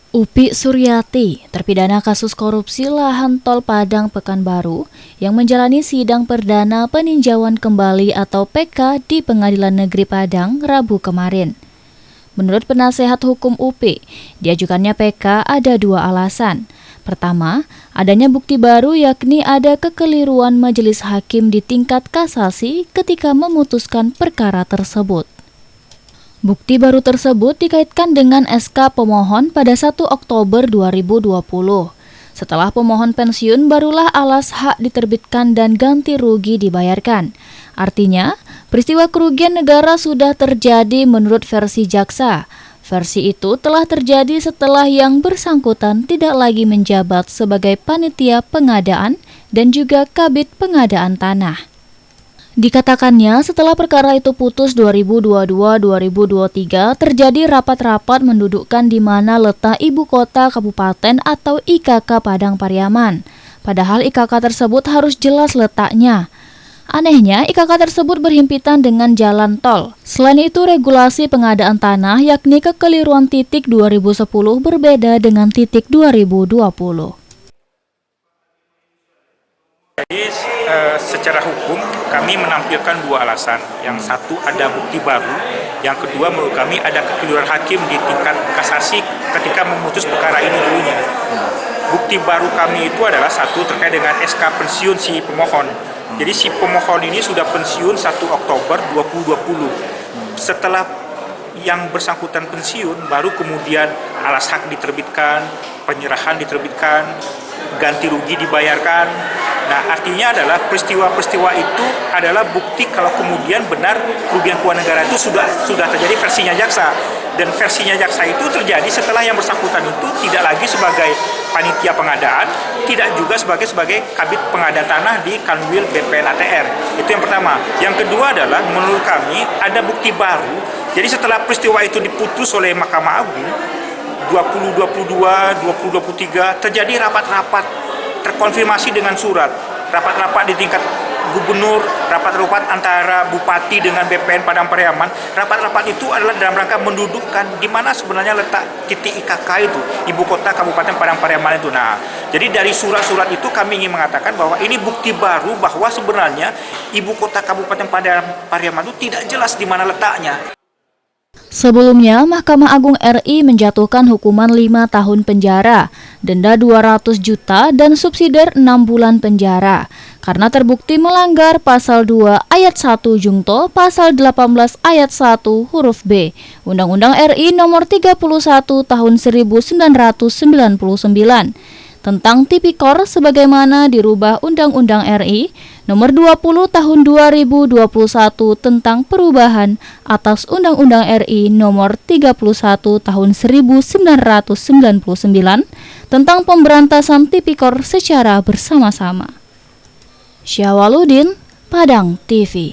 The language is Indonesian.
Upi Suryati, terpidana kasus korupsi lahan tol Padang Pekanbaru yang menjalani sidang perdana peninjauan kembali atau PK di Pengadilan Negeri Padang Rabu kemarin. Menurut penasehat hukum Upi, diajukannya PK ada dua alasan. Pertama, adanya bukti baru yakni ada kekeliruan majelis hakim di tingkat kasasi ketika memutuskan perkara tersebut. Bukti baru tersebut dikaitkan dengan SK pemohon pada 1 Oktober 2020. Setelah pemohon pensiun, barulah alas hak diterbitkan dan ganti rugi dibayarkan. Artinya, peristiwa kerugian negara sudah terjadi menurut versi jaksa. Versi itu telah terjadi setelah yang bersangkutan tidak lagi menjabat sebagai panitia pengadaan dan juga kabid pengadaan tanah. Dikatakannya setelah perkara itu putus 2022-2023 terjadi rapat-rapat mendudukkan di mana letak ibu kota kabupaten atau IKK Padang Pariaman. Padahal IKK tersebut harus jelas letaknya. Anehnya, IKK tersebut berhimpitan dengan jalan tol. Selain itu, regulasi pengadaan tanah yakni kekeliruan titik 2010 berbeda dengan titik 2020. Jadi secara hukum kami menampilkan dua alasan. Yang satu ada bukti baru, yang kedua menurut kami ada kekeliruan hakim di tingkat kasasi ketika memutus perkara ini dulunya. Bukti baru kami itu adalah satu terkait dengan SK pensiun si pemohon. Jadi si pemohon ini sudah pensiun 1 Oktober 2020. Setelah yang bersangkutan pensiun, baru kemudian alas hak diterbitkan, penyerahan diterbitkan, ganti rugi dibayarkan. Nah, artinya adalah peristiwa-peristiwa itu adalah bukti kalau kemudian benar kerugian keuangan negara itu sudah terjadi versinya jaksa. Dan versinya jaksa itu terjadi setelah yang bersangkutan itu tidak lagi sebagai panitia pengadaan, tidak juga sebagai kabid pengadaan tanah di Kanwil BPN ATR. Itu yang pertama. Yang kedua adalah menurut kami ada bukti baru. Jadi setelah peristiwa itu diputus oleh Mahkamah Agung 2022, 2023 terjadi rapat-rapat terkonfirmasi dengan surat, rapat-rapat di tingkat gubernur, rapat-rapat antara bupati dengan BPN Padang Pariaman. Rapat-rapat itu adalah dalam rangka mendudukkan di mana sebenarnya letak titik IKK itu, ibu kota Kabupaten Padang Pariaman itu. Nah, jadi dari surat-surat itu kami ingin mengatakan bahwa ini bukti baru bahwa sebenarnya ibu kota Kabupaten Padang Pariaman itu tidak jelas di mana letaknya. Sebelumnya, Mahkamah Agung RI menjatuhkan hukuman 5 tahun penjara, denda 200 juta, dan subsidiar 6 bulan penjara karena terbukti melanggar Pasal 2 Ayat 1 Jungto, Pasal 18 Ayat 1 huruf B, Undang-Undang RI Nomor 31 Tahun 1999 tentang Tipikor sebagaimana dirubah Undang-Undang RI Nomor 20 Tahun 2021 tentang perubahan atas Undang-Undang RI Nomor 31 Tahun 1999 tentang pemberantasan tipikor secara bersama-sama. Syawaludin, Padang TV.